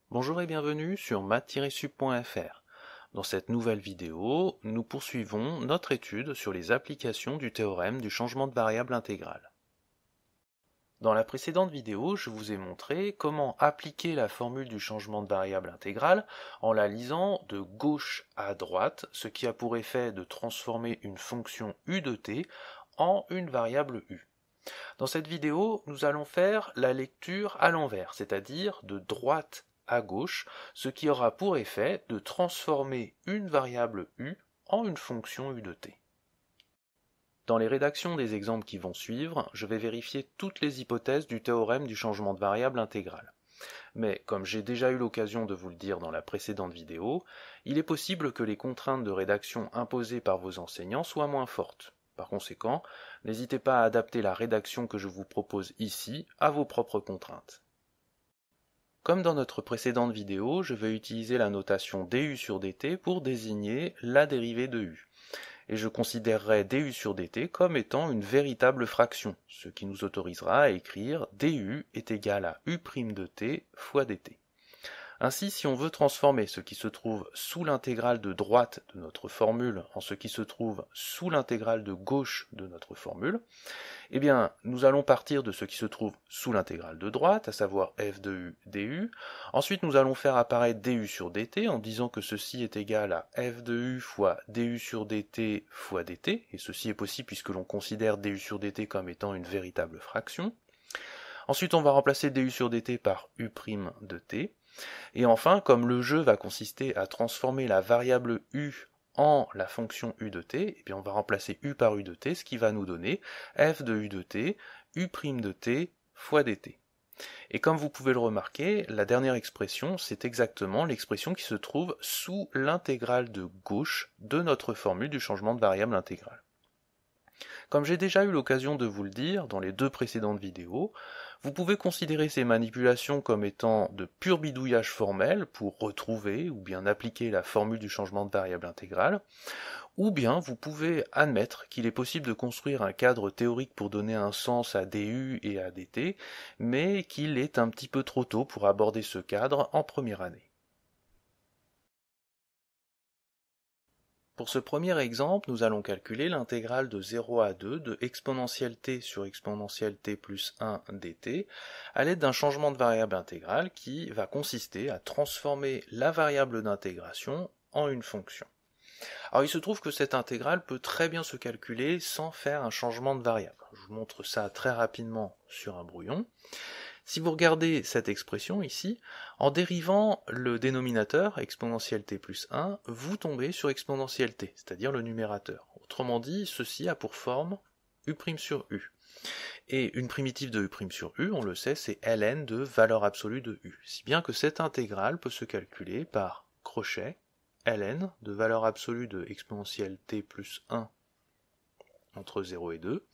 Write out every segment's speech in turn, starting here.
Bonjour et bienvenue sur math-sup.fr. Dans cette nouvelle vidéo, nous poursuivons notre étude sur les applications du théorème du changement de variable intégrale. Dans la précédente vidéo, je vous ai montré comment appliquer la formule du changement de variable intégrale en la lisant de gauche à droite, ce qui a pour effet de transformer une fonction u de t en une variable u. Dans cette vidéo, nous allons faire la lecture à l'envers, c'est-à-dire de droite à gauche, ce qui aura pour effet de transformer une variable u en une fonction u de t. Dans les rédactions des exemples qui vont suivre, je vais vérifier toutes les hypothèses du théorème du changement de variable intégrale. Mais comme j'ai déjà eu l'occasion de vous le dire dans la précédente vidéo, il est possible que les contraintes de rédaction imposées par vos enseignants soient moins fortes. Par conséquent, n'hésitez pas à adapter la rédaction que je vous propose ici à vos propres contraintes. Comme dans notre précédente vidéo, je vais utiliser la notation du sur dt pour désigner la dérivée de u. Et je considérerai du sur dt comme étant une véritable fraction, ce qui nous autorisera à écrire du est égal à u' de t fois dt. Ainsi, si on veut transformer ce qui se trouve sous l'intégrale de droite de notre formule en ce qui se trouve sous l'intégrale de gauche de notre formule, eh bien, nous allons partir de ce qui se trouve sous l'intégrale de droite, à savoir f de u du. Ensuite, nous allons faire apparaître du sur dt en disant que ceci est égal à f de u fois du sur dt fois dt, et ceci est possible puisque l'on considère du sur dt comme étant une véritable fraction. Ensuite, on va remplacer du sur dt par u' de t. Et enfin, comme le jeu va consister à transformer la variable u en la fonction u de t, eh bien on va remplacer u par u de t, ce qui va nous donner f de u de t, u' de t fois dt. Et comme vous pouvez le remarquer, la dernière expression, c'est exactement l'expression qui se trouve sous l'intégrale de gauche de notre formule du changement de variable intégrale. Comme j'ai déjà eu l'occasion de vous le dire dans les deux précédentes vidéos, vous pouvez considérer ces manipulations comme étant de pur bidouillage formel pour retrouver ou bien appliquer la formule du changement de variable intégrale, ou bien vous pouvez admettre qu'il est possible de construire un cadre théorique pour donner un sens à du et à dt, mais qu'il est un petit peu trop tôt pour aborder ce cadre en première année. Pour ce premier exemple, nous allons calculer l'intégrale de 0 à 2 de exponentielle t sur exponentielle t plus 1 dt à l'aide d'un changement de variable intégrale qui va consister à transformer la variable d'intégration en une fonction. Alors il se trouve que cette intégrale peut très bien se calculer sans faire un changement de variable. Je vous montre ça très rapidement sur un brouillon. Si vous regardez cette expression ici, en dérivant le dénominateur, exponentielle t plus 1, vous tombez sur exponentielle t, c'est-à-dire le numérateur. Autrement dit, ceci a pour forme u' sur u. Et une primitive de u' sur u, on le sait, c'est ln de valeur absolue de u. Si bien que cette intégrale peut se calculer par crochet ln de valeur absolue de exponentielle t plus 1 entre 0 et 2,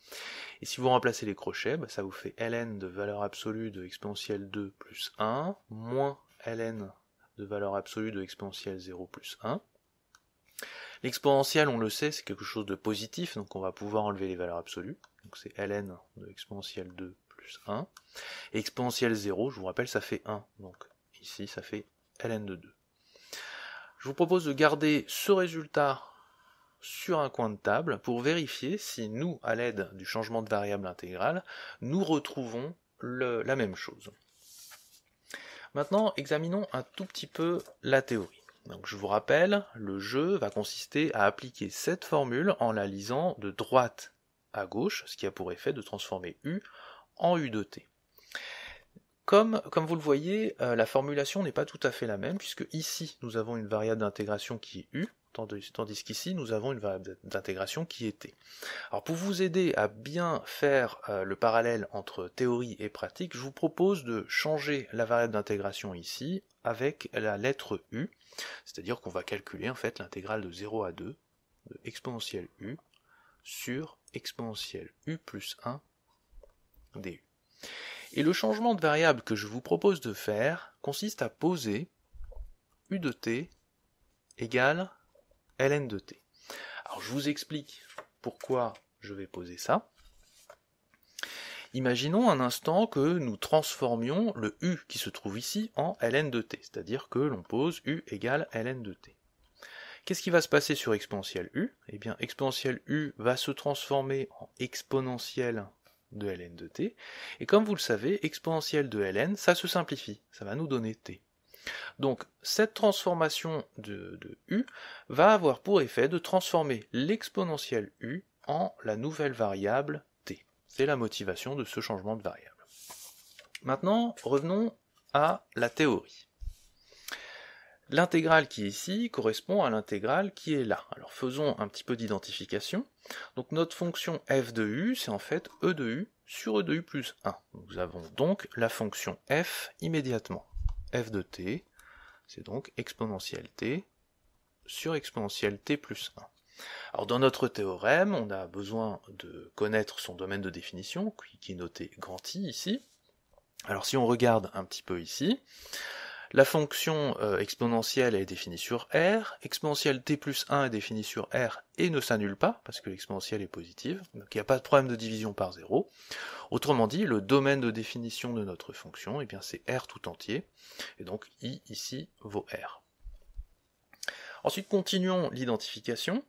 et si vous remplacez les crochets, ça vous fait ln de valeur absolue de exponentielle 2 plus 1, moins ln de valeur absolue de exponentielle 0 plus 1. L'exponentielle, on le sait, c'est quelque chose de positif, donc on va pouvoir enlever les valeurs absolues, donc c'est ln de exponentielle 2 plus 1, et exponentielle 0, je vous rappelle, ça fait 1, donc ici ça fait ln de 2. Je vous propose de garder ce résultat sur un coin de table pour vérifier si nous, à l'aide du changement de variable intégrale, nous retrouvons la même chose. Maintenant, examinons un tout petit peu la théorie. Donc, je vous rappelle, le jeu va consister à appliquer cette formule en la lisant de droite à gauche, ce qui a pour effet de transformer u en u de t. Comme vous le voyez, la formulation n'est pas tout à fait la même, puisque ici, nous avons une variable d'intégration qui est u, tandis qu'ici, nous avons une variable d'intégration qui est t. Alors pour vous aider à bien faire le parallèle entre théorie et pratique, je vous propose de changer la variable d'intégration ici avec la lettre u, c'est-à-dire qu'on va calculer en fait l'intégrale de 0 à 2 de exponentielle u sur exponentielle u plus 1 du. Et le changement de variable que je vous propose de faire consiste à poser u de t égale ln de t. Alors je vous explique pourquoi je vais poser ça. Imaginons un instant que nous transformions le u qui se trouve ici en ln de t, c'est-à-dire que l'on pose u égale ln de t. Qu'est-ce qui va se passer sur exponentielle u? Eh bien, exponentielle u va se transformer en exponentielle de ln de t, et comme vous le savez, exponentielle de ln, ça se simplifie, ça va nous donner t. Donc, cette transformation de u va avoir pour effet de transformer l'exponentielle u en la nouvelle variable t. C'est la motivation de ce changement de variable. Maintenant, revenons à la théorie. L'intégrale qui est ici correspond à l'intégrale qui est là. Alors faisons un petit peu d'identification. Donc notre fonction f de u, c'est en fait e de u sur e de u plus 1. Nous avons donc la fonction f immédiatement. F de t, c'est donc exponentielle t sur exponentielle t plus 1. Alors dans notre théorème, on a besoin de connaître son domaine de définition, qui est noté grand I ici. Alors si on regarde un petit peu ici, la fonction exponentielle est définie sur R, exponentielle t plus 1 est définie sur R et ne s'annule pas, parce que l'exponentielle est positive, donc il n'y a pas de problème de division par 0. Autrement dit, le domaine de définition de notre fonction, eh bien c'est R tout entier, et donc I ici vaut R. Ensuite, continuons l'identification.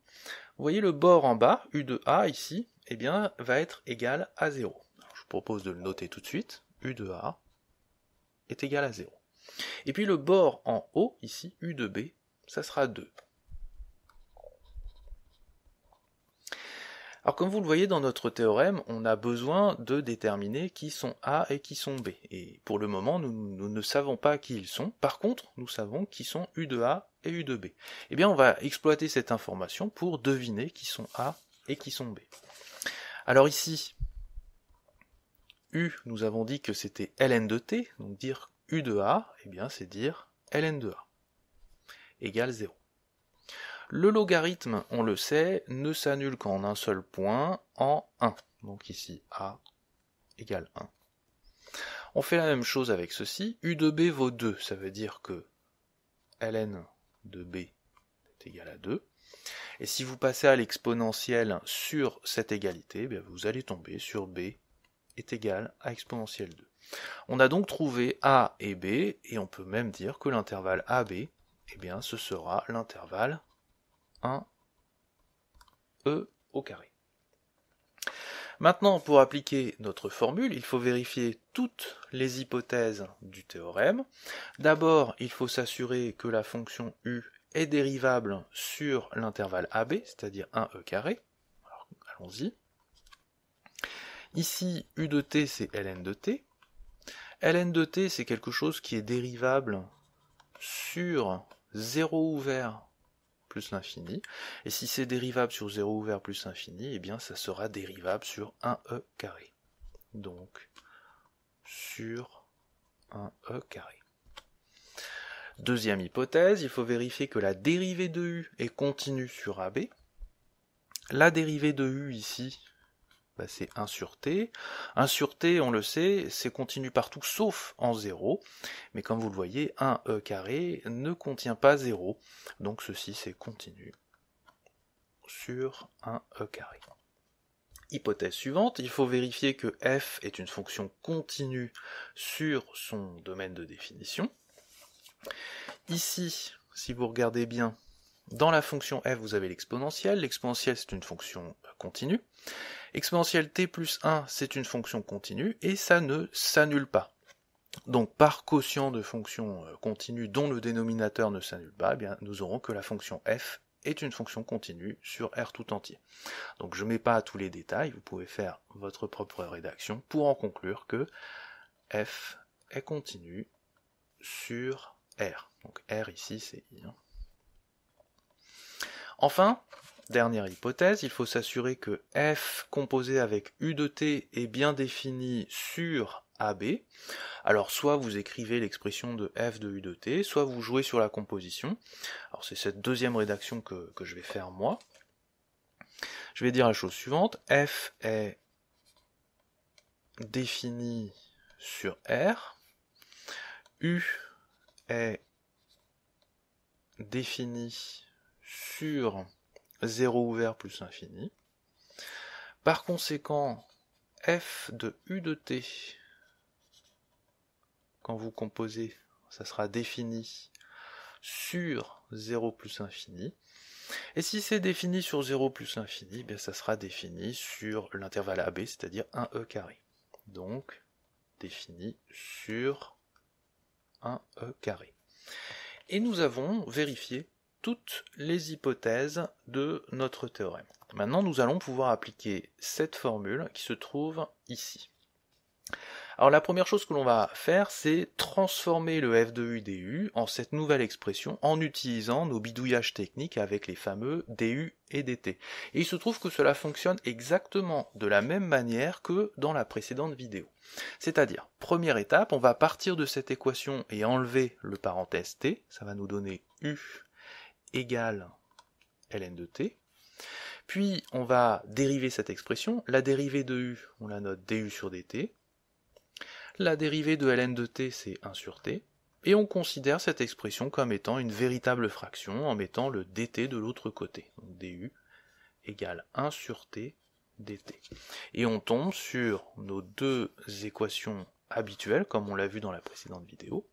Vous voyez le bord en bas, U de A ici, eh bien, va être égal à 0. Alors, je vous propose de le noter tout de suite, U de A est égal à 0. Et puis le bord en haut, ici, U de B, ça sera 2. Alors comme vous le voyez dans notre théorème, on a besoin de déterminer qui sont A et qui sont B. Et pour le moment, nous ne savons pas qui ils sont. Par contre, nous savons qui sont U de A et U de B. Eh bien, on va exploiter cette information pour deviner qui sont A et qui sont B. Alors ici, U, nous avons dit que c'était ln de t, donc dire U de A, eh bien c'est dire ln de A, égale 0. Le logarithme, on le sait, ne s'annule qu'en un seul point, en 1. Donc ici, A égale 1. On fait la même chose avec ceci, U de B vaut 2, ça veut dire que ln de B est égal à 2. Et si vous passez à l'exponentielle sur cette égalité, eh bien vous allez tomber sur B est égal à exponentielle 2. On a donc trouvé A et B, et on peut même dire que l'intervalle AB, eh bien ce sera l'intervalle 1 e au carré. Maintenant, pour appliquer notre formule, il faut vérifier toutes les hypothèses du théorème. D'abord, il faut s'assurer que la fonction u est dérivable sur l'intervalle AB, c'est-à-dire 1e carré. Alors, allons-y. Ici, u de t, c'est ln de t. ln de t, c'est quelque chose qui est dérivable sur 0 ouvert plus l'infini, et si c'est dérivable sur 0 ouvert plus l'infini, eh bien ça sera dérivable sur 1e carré. Donc, sur 1e carré. Deuxième hypothèse, il faut vérifier que la dérivée de u est continue sur AB. La dérivée de u ici, bah c'est 1 sur t. 1 sur t, on le sait, c'est continu partout sauf en 0. Mais comme vous le voyez, 1e carré ne contient pas 0. Donc ceci c'est continu sur 1e carré. Hypothèse suivante, il faut vérifier que f est une fonction continue sur son domaine de définition. Ici, si vous regardez bien, dans la fonction f, vous avez l'exponentielle. L'exponentielle, c'est une fonction continue. Exponentielle t plus 1, c'est une fonction continue, et ça ne s'annule pas. Donc, par quotient de fonction continue dont le dénominateur ne s'annule pas, eh bien, nous aurons que la fonction f est une fonction continue sur R tout entier. Donc, je ne mets pas tous les détails, vous pouvez faire votre propre rédaction pour en conclure que f est continue sur R. Donc, R ici, c'est I. Enfin, dernière hypothèse, il faut s'assurer que f composé avec u de t est bien défini sur AB. Alors soit vous écrivez l'expression de f de u de t, soit vous jouez sur la composition. Alors c'est cette deuxième rédaction que je vais faire moi. Je vais dire la chose suivante, f est défini sur R, u est défini sur 0 ouvert plus infini. Par conséquent, f de u de t, quand vous composez, ça sera défini sur 0 plus infini. Et si c'est défini sur 0 plus infini, bien ça sera défini sur l'intervalle AB, c'est-à-dire 1e carré. Donc, défini sur 1e carré. Et nous avons vérifié toutes les hypothèses de notre théorème. Maintenant, nous allons pouvoir appliquer cette formule qui se trouve ici. Alors la première chose que l'on va faire, c'est transformer le f de u du en cette nouvelle expression en utilisant nos bidouillages techniques avec les fameux du et dt. Et il se trouve que cela fonctionne exactement de la même manière que dans la précédente vidéo. C'est-à-dire, première étape, on va partir de cette équation et enlever le parenthèse t, ça va nous donner u égale ln de t. Puis on va dériver cette expression, la dérivée de u, on la note du sur dt. La dérivée de ln de t, c'est 1 sur t, et on considère cette expression comme étant une véritable fraction en mettant le dt de l'autre côté. Donc du égale 1 sur t dt. Et on tombe sur nos deux équations habituelles, comme on l'a vu dans la précédente vidéo.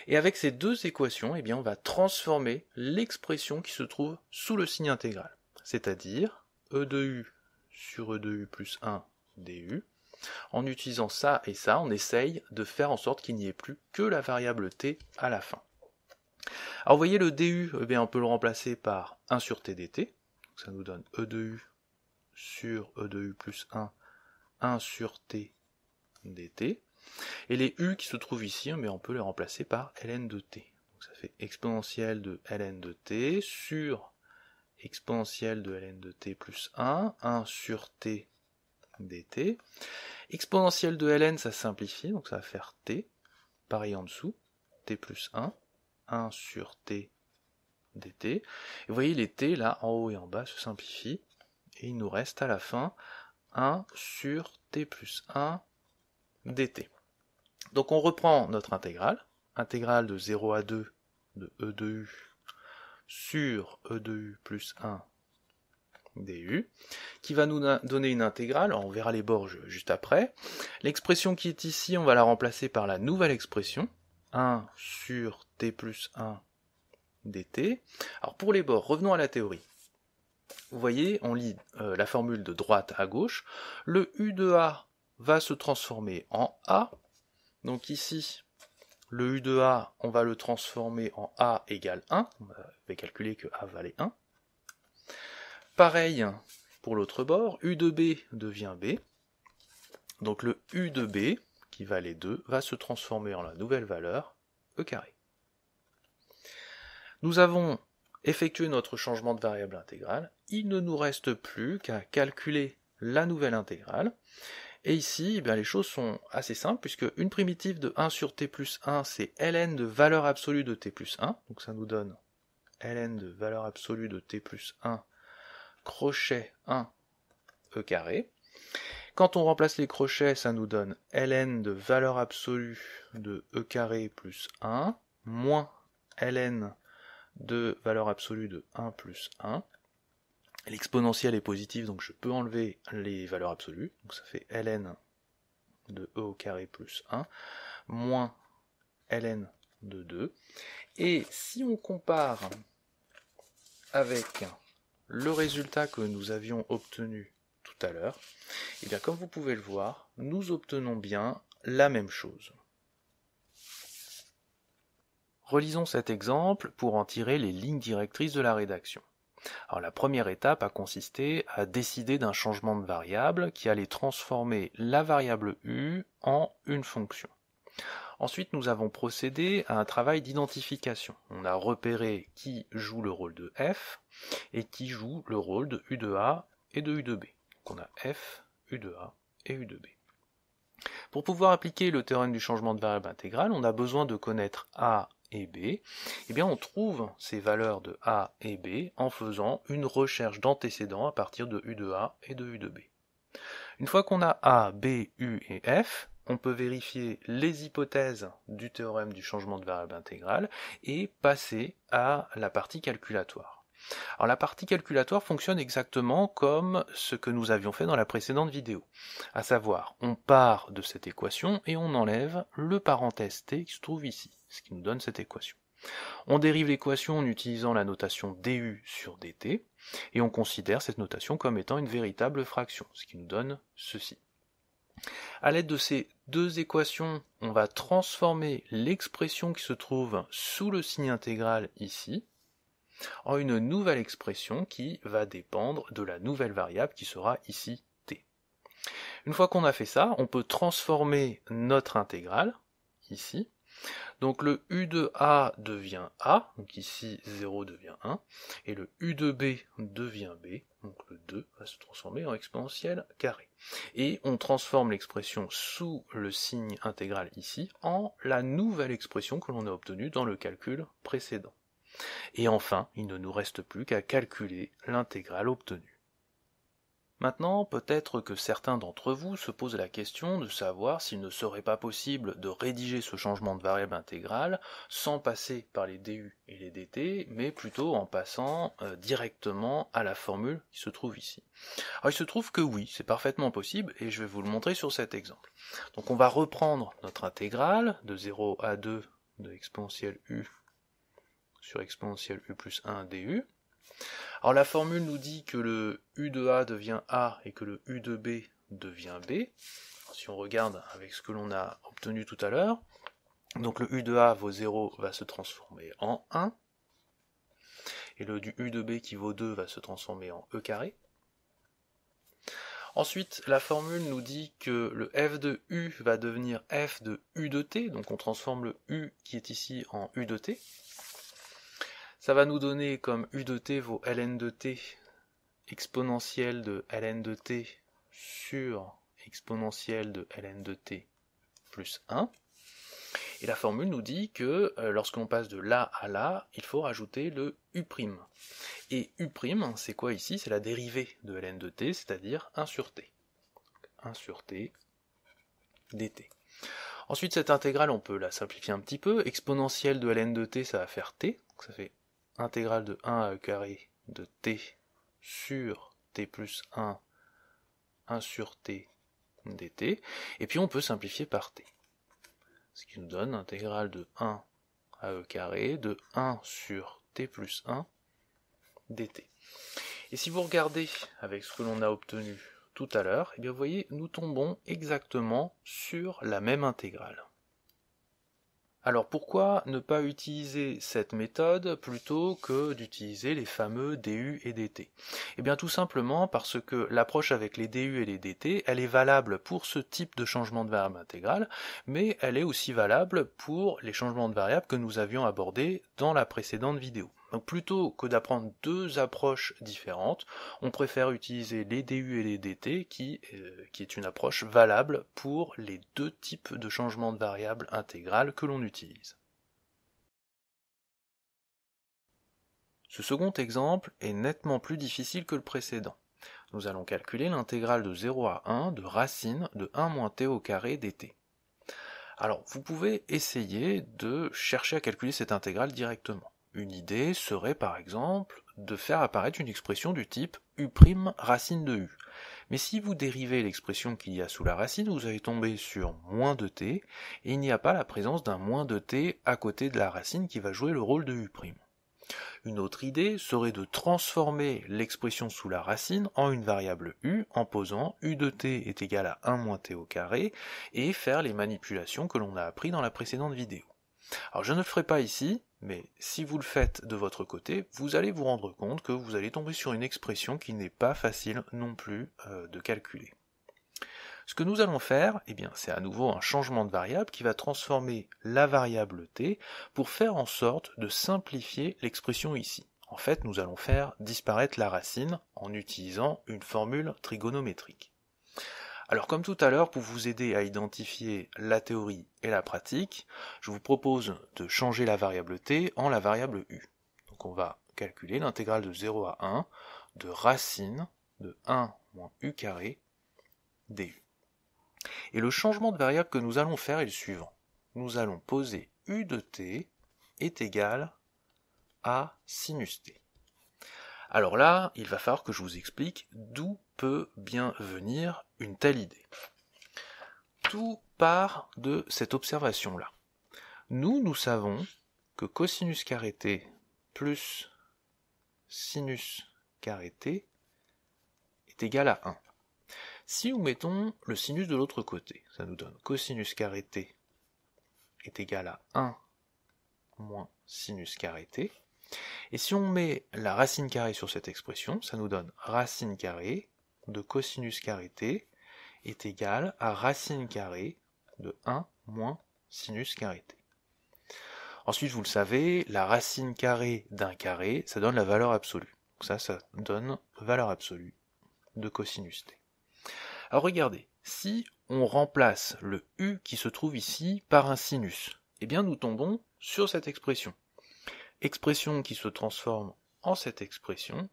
Et avec ces deux équations, eh bien, on va transformer l'expression qui se trouve sous le signe intégral, c'est-à-dire e de u sur e de u plus 1 du. En utilisant ça et ça, on essaye de faire en sorte qu'il n'y ait plus que la variable t à la fin. Alors vous voyez le du, eh bien, on peut le remplacer par 1 sur t dt, donc ça nous donne e de u sur e de u plus 1 sur t dt. Et les u qui se trouvent ici, eh bien, on peut les remplacer par ln de t. Donc ça fait exponentielle de ln de t sur exponentielle de ln de t plus 1 sur t dt. Exponentielle de ln, ça simplifie, donc ça va faire t, pareil en dessous, t plus 1 sur t dt. Et vous voyez les t là, en haut et en bas, se simplifient, et il nous reste à la fin 1 sur t plus 1 dt. Donc on reprend notre intégrale de 0 à 2 de e de u sur e de u plus 1 du, qui va nous donner une intégrale, on verra les bords juste après. L'expression qui est ici, on va la remplacer par la nouvelle expression, 1 sur t plus 1 dt. Alors pour les bords, revenons à la théorie. Vous voyez, on lit la formule de droite à gauche, le u de a va se transformer en a, donc ici, le u de a, on va le transformer en a égale 1, on va calculer que a valait 1. Pareil pour l'autre bord, u de b devient b, donc le u de b, qui valait 2, va se transformer en la nouvelle valeur, e carré. Nous avons effectué notre changement de variable intégrale, il ne nous reste plus qu'à calculer la nouvelle intégrale, et ici, eh bien, les choses sont assez simples, puisque une primitive de 1 sur t plus 1, c'est ln de valeur absolue de t plus 1, donc ça nous donne ln de valeur absolue de t plus 1 crochet 1 e carré. Quand on remplace les crochets, ça nous donne ln de valeur absolue de e carré plus 1, moins ln de valeur absolue de 1 plus 1. L'exponentielle est positive, donc je peux enlever les valeurs absolues, donc ça fait ln de e au carré plus 1, moins ln de 2. Et si on compare avec le résultat que nous avions obtenu tout à l'heure, et bien comme vous pouvez le voir, nous obtenons bien la même chose. Relisons cet exemple pour en tirer les lignes directrices de la rédaction. Alors la première étape a consisté à décider d'un changement de variable qui allait transformer la variable u en une fonction. Ensuite, nous avons procédé à un travail d'identification. On a repéré qui joue le rôle de f et qui joue le rôle de u de a et de u de b. Donc on a f, u de a et u de b. Pour pouvoir appliquer le théorème du changement de variable intégrale, on a besoin de connaître a et b. Eh bien, on trouve ces valeurs de a et b en faisant une recherche d'antécédents à partir de u de a et de u de b. Une fois qu'on a a, b, u et f, on peut vérifier les hypothèses du théorème du changement de variable intégrale et passer à la partie calculatoire. Alors la partie calculatoire fonctionne exactement comme ce que nous avions fait dans la précédente vidéo. À savoir, on part de cette équation et on enlève le parenthèse t qui se trouve ici, ce qui nous donne cette équation. On dérive l'équation en utilisant la notation du sur dt, et on considère cette notation comme étant une véritable fraction, ce qui nous donne ceci. À l'aide de ces deux équations, on va transformer l'expression qui se trouve sous le signe intégral ici, en une nouvelle expression qui va dépendre de la nouvelle variable qui sera ici t. Une fois qu'on a fait ça, on peut transformer notre intégrale, ici. Donc le u de a devient a, donc ici 0 devient 1, et le u de b devient b, donc le 2 va se transformer en exponentielle carrée. Et on transforme l'expression sous le signe intégral ici en la nouvelle expression que l'on a obtenue dans le calcul précédent. Et enfin, il ne nous reste plus qu'à calculer l'intégrale obtenue. Maintenant, peut-être que certains d'entre vous se posent la question de savoir s'il ne serait pas possible de rédiger ce changement de variable intégrale sans passer par les du et les dt, mais plutôt en passant directement à la formule qui se trouve ici. Alors il se trouve que oui, c'est parfaitement possible et je vais vous le montrer sur cet exemple. Donc on va reprendre notre intégrale de 0 à 2 de exponentielle u sur exponentielle u plus 1 du. Alors la formule nous dit que le u de a devient a et que le u de b devient b. Alors, si on regarde avec ce que l'on a obtenu tout à l'heure, donc le u de a vaut 0 va se transformer en 1, et le u de b qui vaut 2 va se transformer en e carré. Ensuite, la formule nous dit que le f de u va devenir f de u de t, donc on transforme le u qui est ici en u de t. Ça va nous donner comme u de t vaut ln de t exponentielle de ln de t sur exponentielle de ln de t plus 1. Et la formule nous dit que lorsqu'on passe de là à là, il faut rajouter le u'. Et u', c'est quoi ici? C'est la dérivée de ln de t, c'est-à-dire 1 sur t. 1 sur t dt. Ensuite, cette intégrale, on peut la simplifier un petit peu. Exponentielle de ln de t, ça va faire t. Donc ça fait intégrale de 1 à e carré de t sur t plus 1, 1 sur t dt. Et puis on peut simplifier par t. Ce qui nous donne intégrale de 1 à e carré de 1 sur t plus 1 dt. Et si vous regardez avec ce que l'on a obtenu tout à l'heure, eh bien vous voyez, nous tombons exactement sur la même intégrale. Alors pourquoi ne pas utiliser cette méthode plutôt que d'utiliser les fameux du et dt? Eh bien tout simplement parce que l'approche avec les du et les dt, elle est valable pour ce type de changement de variable intégrale, mais elle est aussi valable pour les changements de variables que nous avions abordés dans la précédente vidéo. Donc plutôt que d'apprendre deux approches différentes, on préfère utiliser les du et les dt qui est une approche valable pour les deux types de changements de variables intégrales que l'on utilise. Ce second exemple est nettement plus difficile que le précédent. Nous allons calculer l'intégrale de 0 à 1 de racine de 1 moins t au carré dt. Alors vous pouvez essayer de chercher à calculer cette intégrale directement. Une idée serait par exemple de faire apparaître une expression du type u' racine de u. Mais si vous dérivez l'expression qu'il y a sous la racine, vous allez tomber sur moins de t, et il n'y a pas la présence d'un moins de t à côté de la racine qui va jouer le rôle de u'. Une autre idée serait de transformer l'expression sous la racine en une variable u en posant u de t est égal à 1 moins t au carré et faire les manipulations que l'on a appris dans la précédente vidéo. Alors je ne le ferai pas ici, mais si vous le faites de votre côté, vous allez vous rendre compte que vous allez tomber sur une expression qui n'est pas facile non plus de calculer. Ce que nous allons faire, eh bien, c'est à nouveau un changement de variable qui va transformer la variable t pour faire en sorte de simplifier l'expression ici. En fait, nous allons faire disparaître la racine en utilisant une formule trigonométrique. Alors comme tout à l'heure, pour vous aider à identifier la théorie et la pratique, je vous propose de changer la variable t en la variable u. Donc on va calculer l'intégrale de 0 à 1 de racine de 1 moins u carré du. Et le changement de variable que nous allons faire est le suivant. Nous allons poser u de t est égal à sinus t. Alors là, il va falloir que je vous explique d'où peut bien venir une telle idée. Tout part de cette observation-là. Nous savons que cosinus carré t plus sinus carré t est égal à 1. Si nous mettons le sinus de l'autre côté, ça nous donne cosinus carré t est égal à 1 moins sinus carré t. Et si on met la racine carrée sur cette expression, ça nous donne racine carrée de cosinus carré t est égal à racine carrée de 1 moins sinus carré t. Ensuite, vous le savez, la racine carrée d'un carré, ça donne la valeur absolue. Donc ça donne valeur absolue de cosinus t. Alors regardez, si on remplace le u qui se trouve ici par un sinus, eh bien nous tombons sur cette expression. Expression qui se transforme en cette expression,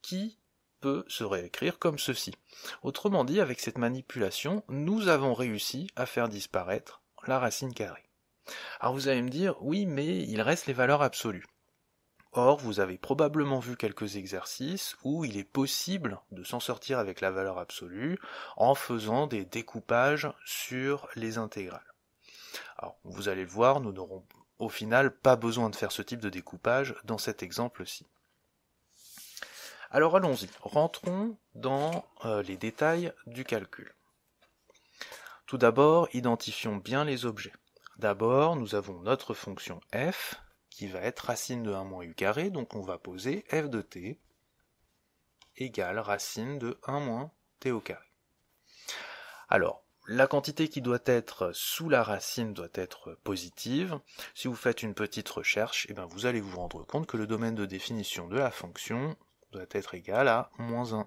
qui peut se réécrire comme ceci. Autrement dit, avec cette manipulation, nous avons réussi à faire disparaître la racine carrée. Alors vous allez me dire, oui, mais il reste les valeurs absolues. Or, vous avez probablement vu quelques exercices où il est possible de s'en sortir avec la valeur absolue en faisant des découpages sur les intégrales. Alors, vous allez le voir, nous n'aurons au final pas besoin de faire ce type de découpage dans cet exemple-ci. Alors allons-y, rentrons dans les détails du calcul. Tout d'abord, identifions bien les objets. D'abord, nous avons notre fonction f, qui va être racine de 1 moins u carré, donc on va poser f de t égale racine de 1 moins t au carré. Alors, la quantité qui doit être sous la racine doit être positive. Si vous faites une petite recherche, eh bien vous allez vous rendre compte que le domaine de définition de la fonction doit être égal à moins 1, 1.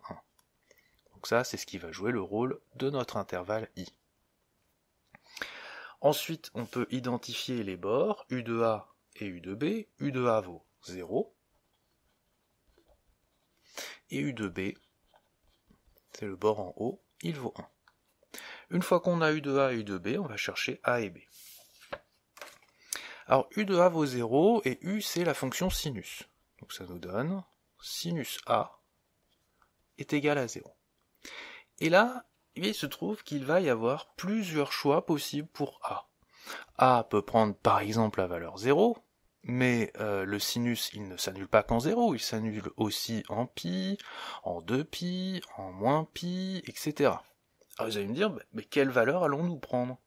Donc ça, c'est ce qui va jouer le rôle de notre intervalle i. Ensuite, on peut identifier les bords u de a et u de b. U de a vaut 0. Et u de b, c'est le bord en haut, il vaut 1. Une fois qu'on a u de a et u de b, on va chercher a et b. Alors u de a vaut 0, et u c'est la fonction sinus. Donc ça nous donne sinus a est égal à 0. Et là, il se trouve qu'il va y avoir plusieurs choix possibles pour a. A peut prendre par exemple la valeur 0, mais le sinus il ne s'annule pas qu'en 0, il s'annule aussi en pi, en 2pi, en moins pi, etc. Alors vous allez me dire, mais quelle valeur allons-nous prendre?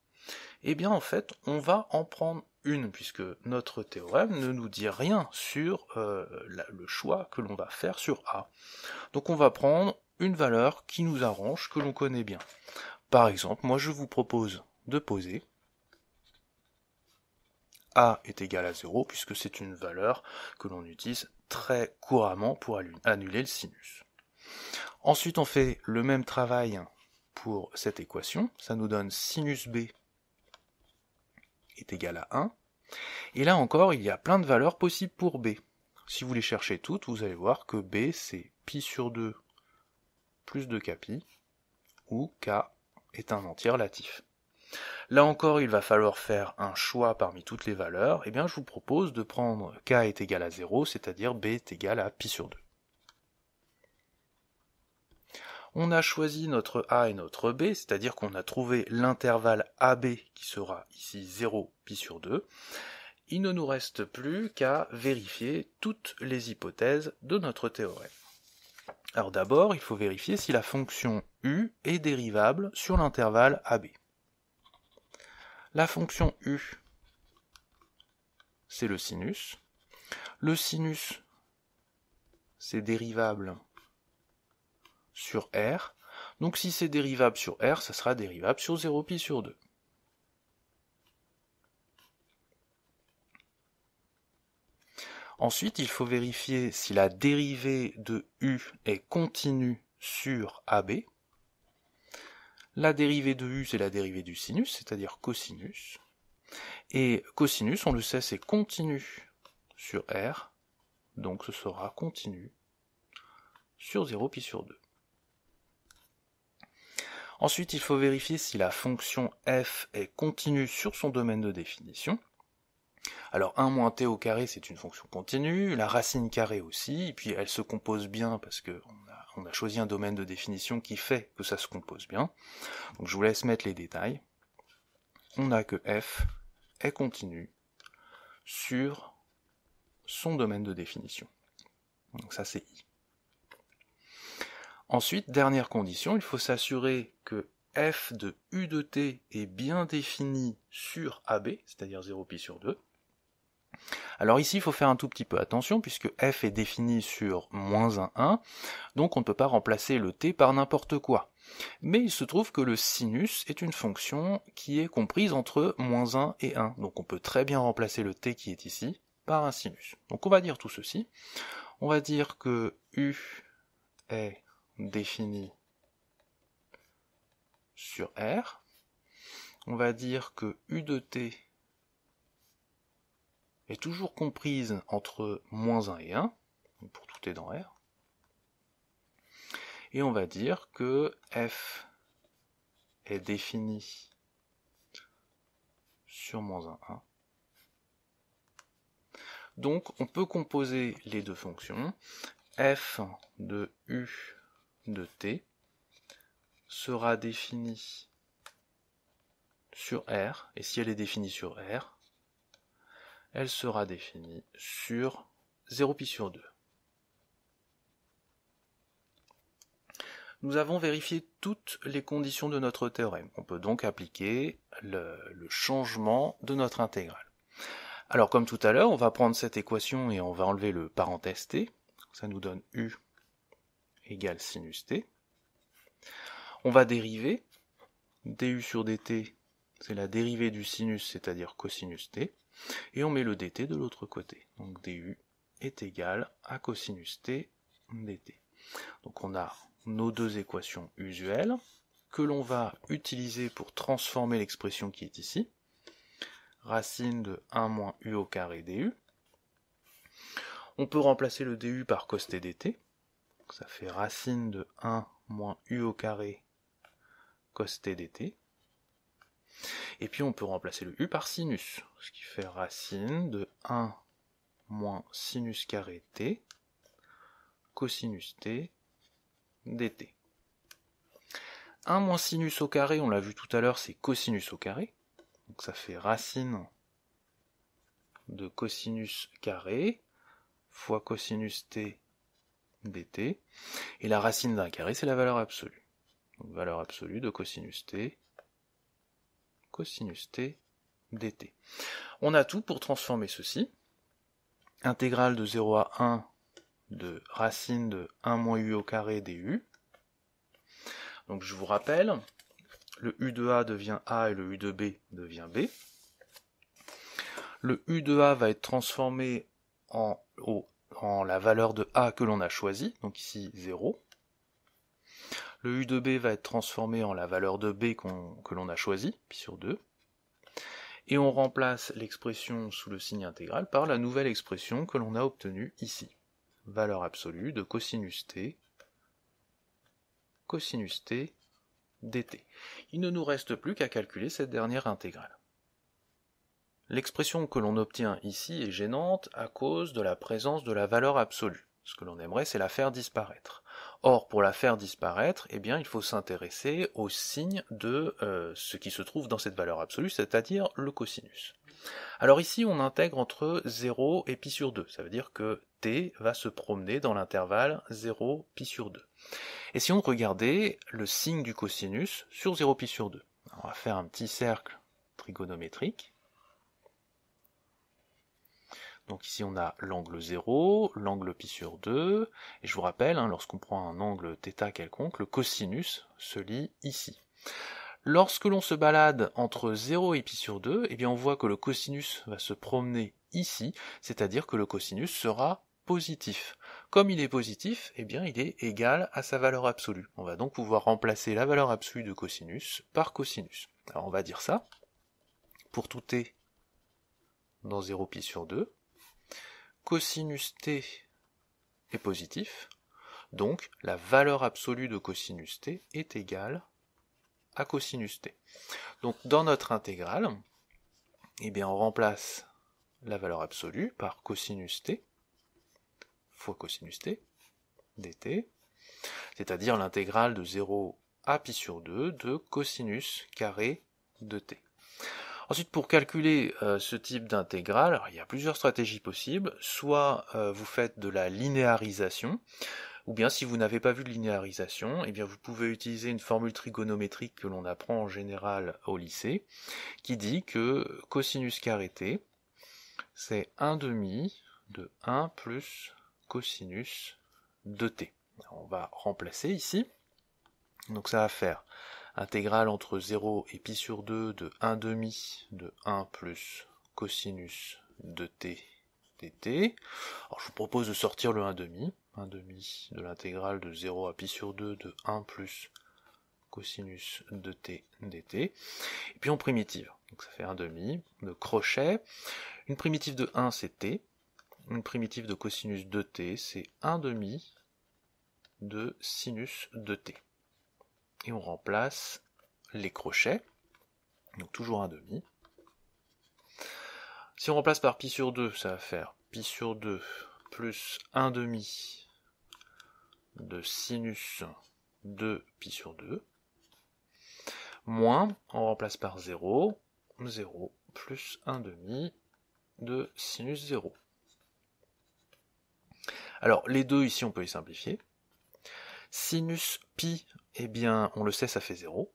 Eh bien en fait, on va en prendre une, puisque notre théorème ne nous dit rien sur le choix que l'on va faire sur A. Donc on va prendre une valeur qui nous arrange, que l'on connaît bien. Par exemple, moi je vous propose de poser A est égal à 0, puisque c'est une valeur que l'on utilise très couramment pour annuler le sinus. Ensuite on fait le même travail pour cette équation, ça nous donne sinus b est égal à 1, et là encore il y a plein de valeurs possibles pour b. Si vous les cherchez toutes, vous allez voir que b c'est pi sur 2 plus 2kpi, où k est un entier relatif. Là encore il va falloir faire un choix parmi toutes les valeurs, et bien je vous propose de prendre k est égal à 0, c'est-à-dire b est égal à pi sur 2. On a choisi notre A et notre B, c'est-à-dire qu'on a trouvé l'intervalle AB qui sera ici 0 pi sur 2. Il ne nous reste plus qu'à vérifier toutes les hypothèses de notre théorème. Alors d'abord, il faut vérifier si la fonction u est dérivable sur l'intervalle AB. La fonction u, c'est le sinus. Le sinus, c'est dérivable sur R, donc si c'est dérivable sur R, ça sera dérivable sur 0pi sur 2. Ensuite, il faut vérifier si la dérivée de U est continue sur AB. La dérivée de U, c'est la dérivée du sinus, c'est-à-dire cosinus. Et cosinus, on le sait, c'est continu sur R, donc ce sera continu sur 0pi sur 2. Ensuite, il faut vérifier si la fonction f est continue sur son domaine de définition. Alors 1 moins t au carré, c'est une fonction continue, la racine carrée aussi, et puis elle se compose bien parce qu'on a choisi un domaine de définition qui fait que ça se compose bien. Donc je vous laisse mettre les détails. On a que f est continu sur son domaine de définition. Donc ça c'est i. Ensuite, dernière condition, il faut s'assurer que f de u de t est bien défini sur AB, c'est-à-dire 0π sur 2. Alors ici, il faut faire un tout petit peu attention, puisque f est défini sur moins 1, 1, donc on ne peut pas remplacer le t par n'importe quoi. Mais il se trouve que le sinus est une fonction qui est comprise entre moins 1 et 1, donc on peut très bien remplacer le t qui est ici par un sinus. Donc on va dire tout ceci. On va dire que u est défini sur R. On va dire que u de t est toujours comprise entre moins 1 et 1, pour tout t dans R. Et on va dire que f est défini sur moins 1, 1. Donc on peut composer les deux fonctions. F de u de t sera définie sur R, et si elle est définie sur R, elle sera définie sur 0π sur 2. Nous avons vérifié toutes les conditions de notre théorème. On peut donc appliquer le changement de notre intégrale. Alors comme tout à l'heure, on va prendre cette équation et on va enlever le parenthèse t. Ça nous donne u égale sinus t. On va dériver. Du sur dt, c'est la dérivée du sinus, c'est-à-dire cosinus t. Et on met le dt de l'autre côté. Donc du est égal à cosinus t dt. Donc on a nos deux équations usuelles que l'on va utiliser pour transformer l'expression qui est ici. Racine de 1 moins u au carré du. On peut remplacer le du par cos t dt. Ça fait racine de 1 moins u au carré cos t dt. Et puis on peut remplacer le u par sinus, ce qui fait racine de 1 moins sinus carré t cosinus t dt. 1 moins sinus au carré, on l'a vu tout à l'heure, c'est cosinus au carré. Donc ça fait racine de cosinus carré fois cosinus t dt. Et la racine d'un carré, c'est la valeur absolue. Donc valeur absolue de cosinus t dt. On a tout pour transformer ceci. Intégrale de 0 à 1 de racine de 1 moins u au carré du. Donc je vous rappelle, le u de a devient a et le u de b devient b. Le u de a va être transformé en la valeur de a que l'on a choisie, donc ici 0. Le u de b va être transformé en la valeur de b que l'on a choisie, pi sur 2. Et on remplace l'expression sous le signe intégral par la nouvelle expression que l'on a obtenue ici. Valeur absolue de cosinus t dt. Il ne nous reste plus qu'à calculer cette dernière intégrale. L'expression que l'on obtient ici est gênante à cause de la présence de la valeur absolue. Ce que l'on aimerait, c'est la faire disparaître. Or, pour la faire disparaître, eh bien, il faut s'intéresser au signe de ce qui se trouve dans cette valeur absolue, c'est-à-dire le cosinus. Alors ici, on intègre entre 0 et pi sur 2. Ça veut dire que t va se promener dans l'intervalle 0, pi sur 2. Et si on regardait le signe du cosinus sur 0 pi sur 2, on va faire un petit cercle trigonométrique. Donc ici on a l'angle 0, l'angle pi sur 2, et je vous rappelle, lorsqu'on prend un angle θ quelconque, le cosinus se lit ici. Lorsque l'on se balade entre 0 et pi sur 2, eh bien on voit que le cosinus va se promener ici, c'est-à-dire que le cosinus sera positif. Comme il est positif, eh bien il est égal à sa valeur absolue. On va donc pouvoir remplacer la valeur absolue de cosinus par cosinus. Alors on va dire ça, pour tout t dans 0 pi sur 2, cosinus t est positif, donc la valeur absolue de cosinus t est égale à cosinus t. Donc dans notre intégrale, eh bien on remplace la valeur absolue par cosinus t fois cosinus t dt, c'est-à-dire l'intégrale de 0 à pi sur 2 de cosinus carré de t. Ensuite, pour calculer ce type d'intégrale, il y a plusieurs stratégies possibles. Soit vous faites de la linéarisation, ou bien si vous n'avez pas vu de linéarisation, eh bien vous pouvez utiliser une formule trigonométrique que l'on apprend en général au lycée, qui dit que cosinus carré t, c'est 1/2 de 1 plus cosinus de t. On va remplacer ici. Donc ça va faire intégrale entre 0 et pi sur 2 de 1/2 de 1 plus cosinus de t dt. Alors je vous propose de sortir le 1/2. 1/2 de l'intégrale de 0 à pi sur 2 de 1 plus cosinus de t dt. Et puis on primitive. Donc ça fait 1/2 de crochet. Une primitive de 1 c'est t. Une primitive de cosinus de t c'est 1/2 de sinus de t. Et on remplace les crochets, donc toujours 1/2. Si on remplace par pi sur 2, ça va faire pi sur 2 plus 1/2 de sinus de pi sur 2, moins, on remplace par 0, 0 plus 1/2 de sinus 0. Alors, les deux ici, on peut les simplifier. Sinus pi, eh bien, on le sait, ça fait 0.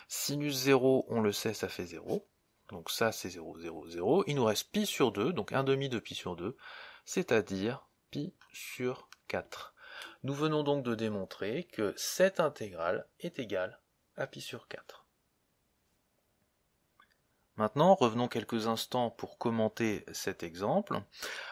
Sinus 0, on le sait, ça fait 0. Donc ça, c'est 0, 0, 0. Il nous reste pi sur 2, donc 1/2 de pi sur 2, c'est-à-dire pi sur 4. Nous venons donc de démontrer que cette intégrale est égale à pi sur 4. Maintenant, revenons quelques instants pour commenter cet exemple.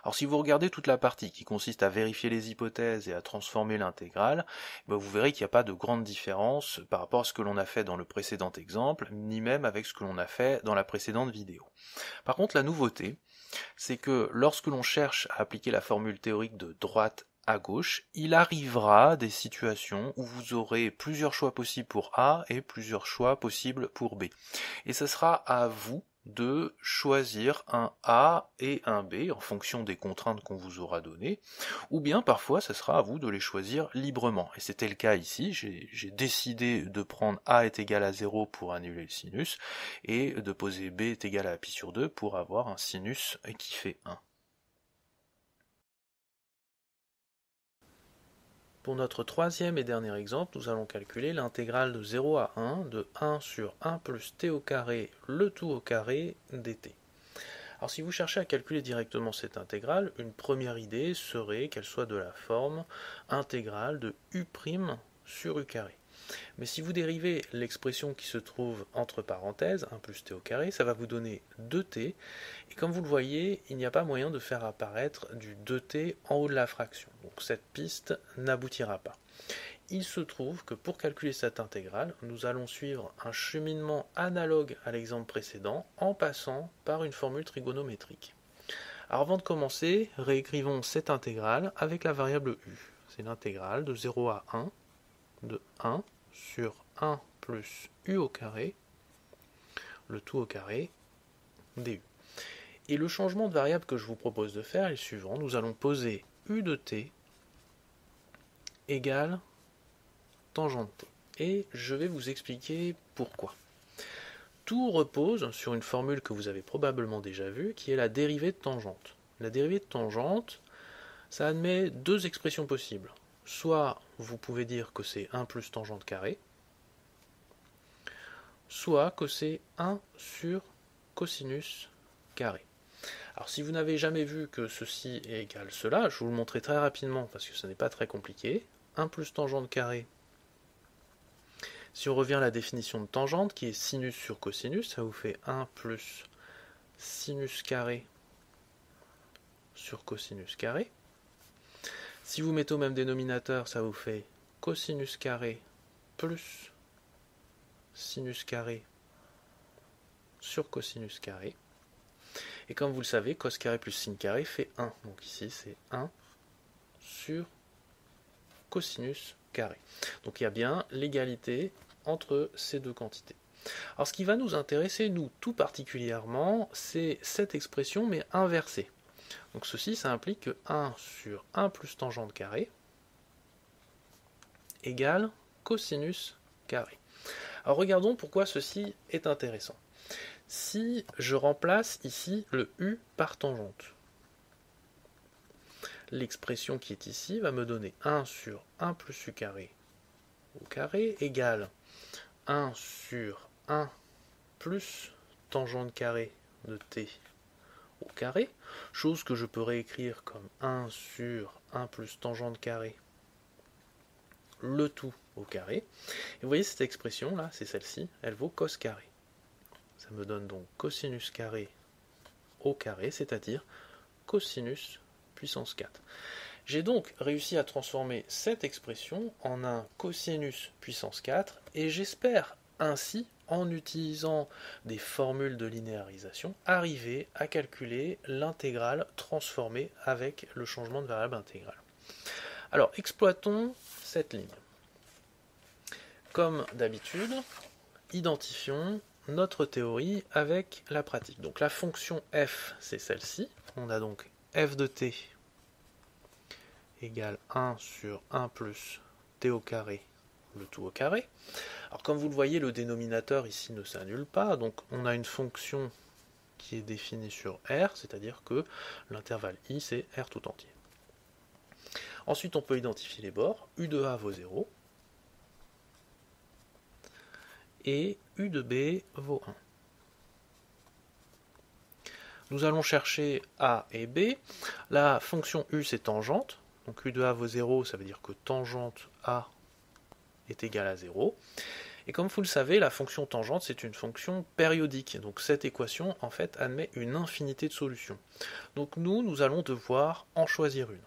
Alors si vous regardez toute la partie qui consiste à vérifier les hypothèses et à transformer l'intégrale, vous verrez qu'il n'y a pas de grande différence par rapport à ce que l'on a fait dans le précédent exemple, ni même avec ce que l'on a fait dans la précédente vidéo. Par contre, la nouveauté, c'est que lorsque l'on cherche à appliquer la formule théorique de droite à gauche, il arrivera des situations où vous aurez plusieurs choix possibles pour A et plusieurs choix possibles pour B. Et ce sera à vous de choisir un A et un B en fonction des contraintes qu'on vous aura données, ou bien parfois ce sera à vous de les choisir librement. Et c'était le cas ici, j'ai décidé de prendre A est égal à 0 pour annuler le sinus, et de poser B est égal à pi sur 2 pour avoir un sinus qui fait 1. Pour notre troisième et dernier exemple, nous allons calculer l'intégrale de 0 à 1 de 1 sur 1 plus t au carré, le tout au carré dt. Alors si vous cherchez à calculer directement cette intégrale, une première idée serait qu'elle soit de la forme intégrale de u' sur u carré. Mais si vous dérivez l'expression qui se trouve entre parenthèses, 1 plus t au carré, ça va vous donner 2t, et comme vous le voyez, il n'y a pas moyen de faire apparaître du 2t en haut de la fraction. Donc cette piste n'aboutira pas. Il se trouve que pour calculer cette intégrale, nous allons suivre un cheminement analogue à l'exemple précédent en passant par une formule trigonométrique. Alors avant de commencer, réécrivons cette intégrale avec la variable u. C'est l'intégrale de 0 à 1 de 1 sur 1 plus u au carré, le tout au carré, du. Et le changement de variable que je vous propose de faire est le suivant. Nous allons poser u de t égale tangente t. Et je vais vous expliquer pourquoi. Tout repose sur une formule que vous avez probablement déjà vue, qui est la dérivée de tangente. La dérivée de tangente, ça admet deux expressions possibles. Soit vous pouvez dire que c'est 1 plus tangente carrée, soit que c'est 1 sur cosinus carré. Alors si vous n'avez jamais vu que ceci est égal cela, je vous le montrerai très rapidement parce que ce n'est pas très compliqué. 1 plus tangente carré. Si on revient à la définition de tangente qui est sinus sur cosinus, ça vous fait 1 plus sinus carré sur cosinus carré. Si vous mettez au même dénominateur, ça vous fait cosinus carré plus sinus carré sur cosinus carré. Et comme vous le savez, cos carré plus sin carré fait 1. Donc ici, c'est 1 sur cosinus carré. Donc il y a bien l'égalité entre ces deux quantités. Alors ce qui va nous intéresser, nous, tout particulièrement, c'est cette expression, mais inversée. Donc ceci, ça implique que 1 sur 1 plus tangente carré égale cosinus carré. Alors regardons pourquoi ceci est intéressant. Si je remplace ici le u par tangente, l'expression qui est ici va me donner 1 sur 1 plus u carré au carré égale 1 sur 1 plus tangente carré de t au carré, chose que je peux réécrire comme 1 sur 1 plus tangente carré, le tout au carré. Et vous voyez cette expression là, c'est celle-ci, elle vaut cos carré. Ça me donne donc cosinus carré au carré, c'est-à-dire cosinus puissance 4. J'ai donc réussi à transformer cette expression en un cosinus puissance 4, et j'espère ainsi, en utilisant des formules de linéarisation, arriver à calculer l'intégrale transformée avec le changement de variable intégrale. Alors, exploitons cette ligne. Comme d'habitude, identifions notre théorie avec la pratique. Donc la fonction f, c'est celle-ci. On a donc f de t égale 1 sur 1 plus t au carré, le tout au carré. Alors comme vous le voyez, le dénominateur ici ne s'annule pas, donc on a une fonction qui est définie sur R, c'est-à-dire que l'intervalle I, c'est R tout entier. Ensuite, on peut identifier les bords. U de A vaut 0, et U de B vaut 1. Nous allons chercher A et B. La fonction U, c'est tangente, donc U de A vaut 0, ça veut dire que tangente A est égale à 0. Et comme vous le savez, la fonction tangente, c'est une fonction périodique. Donc cette équation, en fait, admet une infinité de solutions. Donc nous allons devoir en choisir une.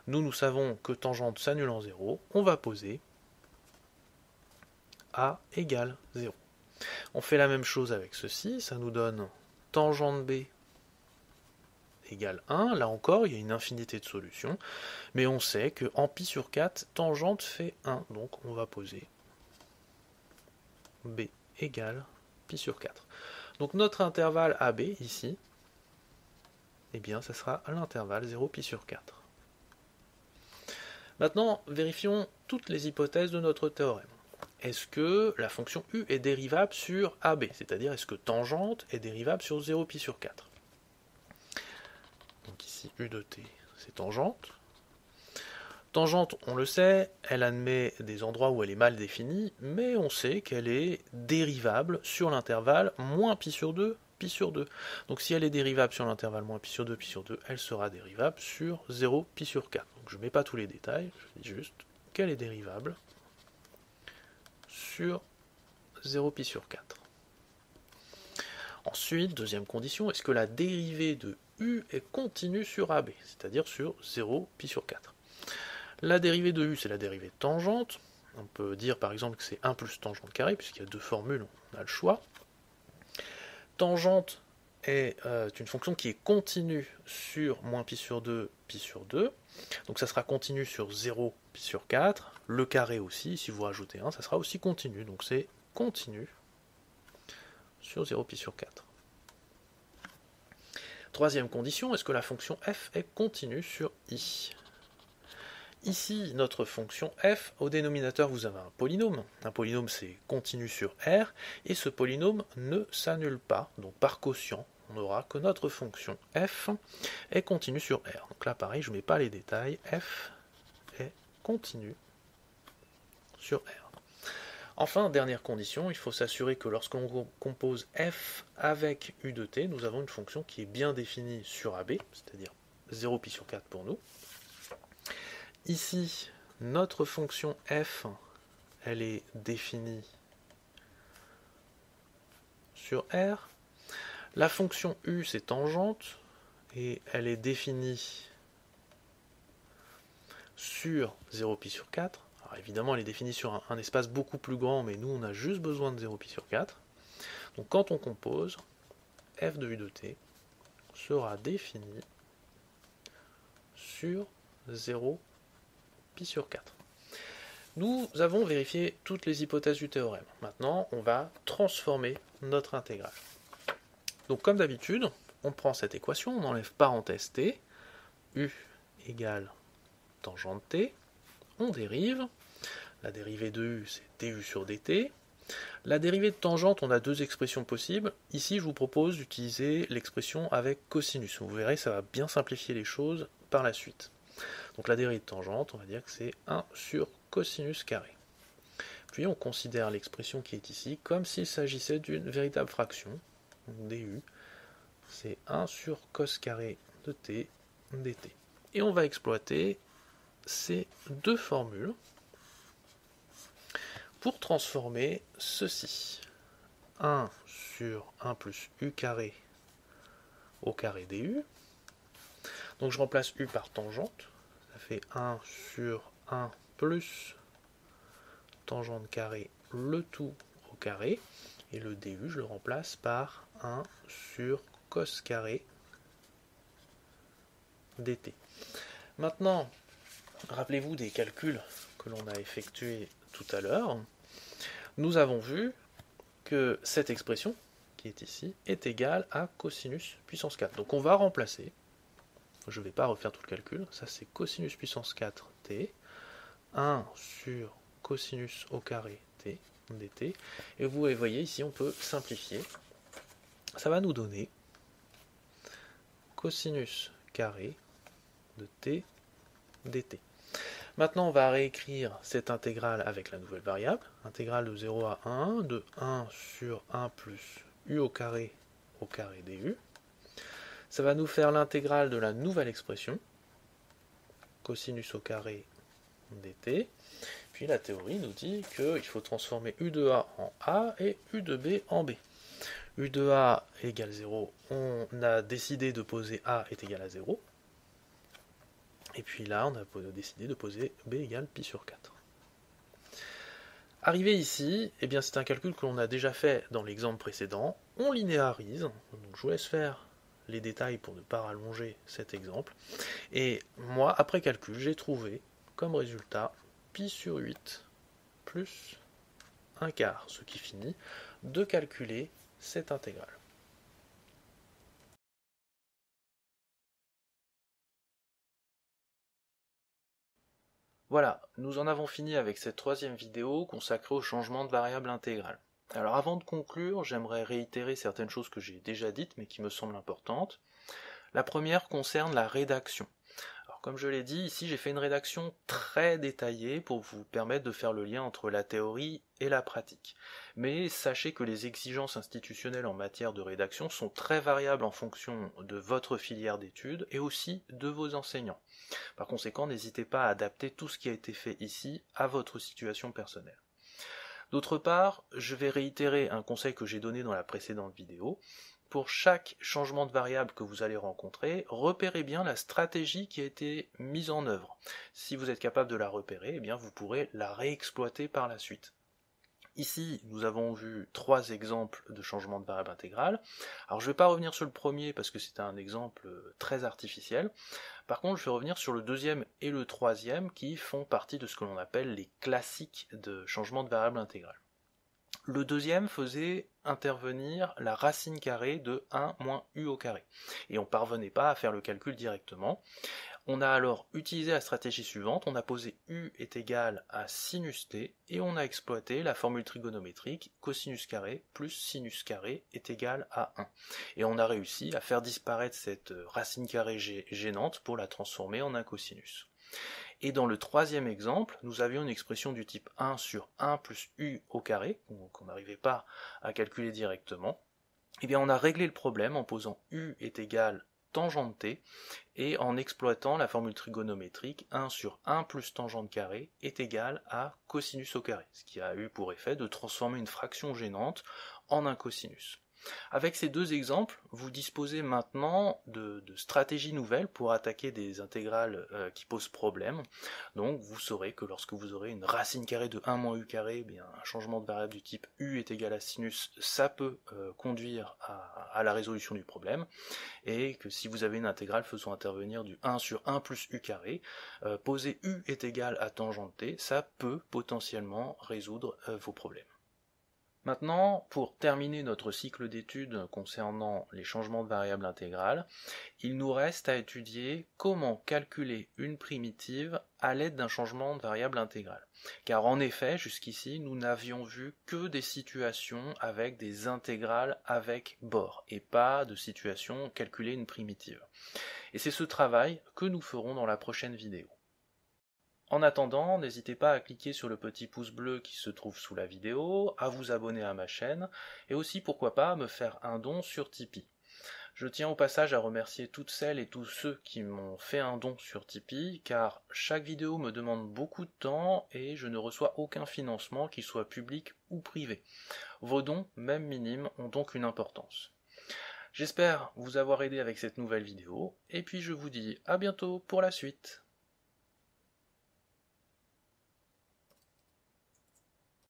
Nous savons que tangente s'annule en 0. On va poser A égale 0. On fait la même chose avec ceci. Ça nous donne tangente B égale 1. Là encore, il y a une infinité de solutions. Mais on sait qu'en pi sur 4, tangente fait 1. Donc on va poser B égale pi sur 4. Donc notre intervalle AB ici, eh bien ça sera l'intervalle 0 pi sur 4. Maintenant, vérifions toutes les hypothèses de notre théorème. Est-ce que la fonction U est dérivable sur AB? C'est-à-dire, est-ce que tangente est dérivable sur 0 pi sur 4? Donc ici, U de t, c'est tangente. Tangente, on le sait, elle admet des endroits où elle est mal définie, mais on sait qu'elle est dérivable sur l'intervalle moins pi sur 2, pi sur 2. Donc si elle est dérivable sur l'intervalle moins pi sur 2, elle sera dérivable sur 0 pi sur 4. Donc je ne mets pas tous les détails, je dis juste qu'elle est dérivable sur 0 pi sur 4. Ensuite, deuxième condition, est-ce que la dérivée de U est continue sur AB, c'est-à-dire sur 0 pi sur 4? La dérivée de U, c'est la dérivée de tangente. On peut dire par exemple que c'est 1 plus tangente carré, puisqu'il y a deux formules, on a le choix. Tangente est une fonction qui est continue sur moins pi sur 2, pi sur 2. Donc ça sera continu sur 0 pi sur 4. Le carré aussi, si vous rajoutez 1, ça sera aussi continu. Donc c'est continu sur 0 pi sur 4. Troisième condition, est-ce que la fonction f est continue sur I? Ici, notre fonction f, au dénominateur, vous avez un polynôme. Un polynôme, c'est continu sur R, et ce polynôme ne s'annule pas. Donc par quotient, on aura que notre fonction f est continue sur R. Donc là, pareil, je ne mets pas les détails. F est continue sur R. Enfin, dernière condition, il faut s'assurer que lorsqu'on compose f avec u de t, nous avons une fonction qui est bien définie sur AB, c'est-à-dire 0 pi sur 4 pour nous. Ici, notre fonction f, elle est définie sur R. La fonction u, c'est tangente, et elle est définie sur 0 pi sur 4. Alors évidemment, elle est définie sur un espace beaucoup plus grand, mais nous, on a juste besoin de 0 pi sur 4. Donc quand on compose, f de u de t sera définie sur 0 pi sur 4. Nous avons vérifié toutes les hypothèses du théorème. Maintenant, on va transformer notre intégrale. Donc comme d'habitude, on prend cette équation, on enlève parenthèse t, u égale tangente t, on dérive, la dérivée de u c'est du sur dt, la dérivée de tangente on a deux expressions possibles, ici je vous propose d'utiliser l'expression avec cosinus, vous verrez ça va bien simplifier les choses par la suite. Donc la dérivée de tangente, on va dire que c'est 1 sur cosinus carré. Puis on considère l'expression qui est ici comme s'il s'agissait d'une véritable fraction, donc du, c'est 1 sur cos carré de t dt. Et on va exploiter ces deux formules pour transformer ceci. 1 sur 1 plus u carré au carré du. Donc je remplace u par tangente, ça fait 1 sur 1 plus tangente carré le tout au carré, et le du je le remplace par 1 sur cos carré dt. Maintenant, rappelez-vous des calculs que l'on a effectués tout à l'heure. Nous avons vu que cette expression, qui est ici, est égale à cosinus puissance 4. Donc on va remplacer, je ne vais pas refaire tout le calcul, ça c'est cosinus puissance 4 t, 1 sur cosinus au carré t dt, et vous voyez ici on peut simplifier, ça va nous donner cosinus carré de t dt. Maintenant on va réécrire cette intégrale avec la nouvelle variable, intégrale de 0 à 1, de 1 sur 1 plus u au carré du. Ça va nous faire l'intégrale de la nouvelle expression, cosinus au carré dt. Puis la théorie nous dit qu'il faut transformer u de a en a et u de b en b. u de a égale 0, on a décidé de poser a est égal à 0. Et puis là, on a décidé de poser b égale pi sur 4. Arrivé ici, eh bien c'est un calcul que l'on a déjà fait dans l'exemple précédent. On linéarise, donc je vous laisse faire les détails pour ne pas rallonger cet exemple. Et moi, après calcul, j'ai trouvé comme résultat pi sur 8 plus 1 quart, ce qui finit de calculer cette intégrale. Voilà, nous en avons fini avec cette troisième vidéo consacrée au changement de variable intégrale. Alors avant de conclure, j'aimerais réitérer certaines choses que j'ai déjà dites mais qui me semblent importantes. La première concerne la rédaction. Alors comme je l'ai dit, ici j'ai fait une rédaction très détaillée pour vous permettre de faire le lien entre la théorie et la pratique. Mais sachez que les exigences institutionnelles en matière de rédaction sont très variables en fonction de votre filière d'études et aussi de vos enseignants. Par conséquent, n'hésitez pas à adapter tout ce qui a été fait ici à votre situation personnelle. D'autre part, je vais réitérer un conseil que j'ai donné dans la précédente vidéo. Pour chaque changement de variable que vous allez rencontrer, repérez bien la stratégie qui a été mise en œuvre. Si vous êtes capable de la repérer, eh bien vous pourrez la réexploiter par la suite. Ici, nous avons vu 3 exemples de changement de variable intégrale. Alors je ne vais pas revenir sur le premier parce que c'est un exemple très artificiel. Par contre, je vais revenir sur le deuxième et le troisième qui font partie de ce que l'on appelle les classiques de changement de variable intégrale. Le deuxième faisait intervenir la racine carrée de 1 moins u au carré. Et on ne parvenait pas à faire le calcul directement. On a alors utilisé la stratégie suivante, on a posé u est égal à sinus t, et on a exploité la formule trigonométrique cosinus carré plus sinus carré est égal à 1. Et on a réussi à faire disparaître cette racine carrée gênante pour la transformer en un cosinus. Et dans le troisième exemple, nous avions une expression du type 1 sur 1 plus u au carré, qu'on n'arrivait pas à calculer directement. Et bien on a réglé le problème en posant u est égal tangente t, et en exploitant la formule trigonométrique 1 sur 1 plus tangente carré est égal à cosinus au carré, ce qui a eu pour effet de transformer une fraction gênante en un cosinus. Avec ces deux exemples, vous disposez maintenant de stratégies nouvelles pour attaquer des intégrales qui posent problème. Donc vous saurez que lorsque vous aurez une racine carrée de 1 moins u carré, un changement de variable du type u est égal à sinus, ça peut conduire à la résolution du problème, et que si vous avez une intégrale faisant intervenir du 1 sur 1 plus u carré, poser u est égal à tangente t, ça peut potentiellement résoudre vos problèmes. Maintenant, pour terminer notre cycle d'études concernant les changements de variables intégrales, il nous reste à étudier comment calculer une primitive à l'aide d'un changement de variable intégrale. Car en effet, jusqu'ici, nous n'avions vu que des situations avec des intégrales avec bord, et pas de situations calculer une primitive. Et c'est ce travail que nous ferons dans la prochaine vidéo. En attendant, n'hésitez pas à cliquer sur le petit pouce bleu qui se trouve sous la vidéo, à vous abonner à ma chaîne, et aussi pourquoi pas à me faire un don sur Tipeee. Je tiens au passage à remercier toutes celles et tous ceux qui m'ont fait un don sur Tipeee, car chaque vidéo me demande beaucoup de temps et je ne reçois aucun financement, qu'il soit public ou privé. Vos dons, même minimes, ont donc une importance. J'espère vous avoir aidé avec cette nouvelle vidéo, et puis je vous dis à bientôt pour la suite.